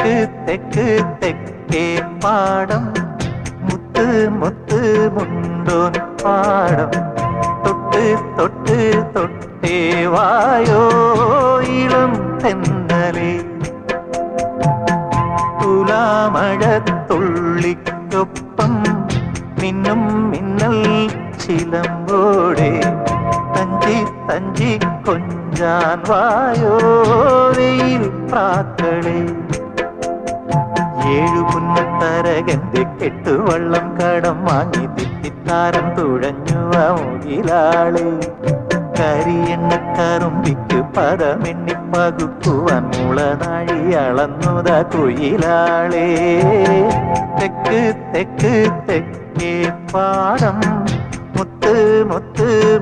തെക്ക് തെക്ക് തെക്കേ പാടം മുത്ത് മുത്ത് മുണ്ടോൻ പാടം തൊട്ട് തൊട്ട് തൊട്ടേ വായോ ഇളം തെന്നലേ തുലാമഴത്തുള്ളിക്കൊപ്പം മിന്നും മിന്നൽ ചിലമ്പോടെ തഞ്ചി തഞ്ചി കൊഞ്ചാൻ വായോ വെയിൽ പ്രാക്കളെ ഏഴു പുന്നത്തരകന്റെ കെട്ടുവള്ളം കടം വാങ്ങി തിത്തിത്താരം തുഴഞ്ഞുവ മുകിലാളെ കരിയെണ്ണക്കറുമ്പിക്ക് പദമെണ്ണി പകുക്കുവാൻ മുളനാഴി അളന്നുത കുയിലാളെ തെക്ക് തെക്ക് തെക്കേ പാടം മുത്ത് മുത്ത്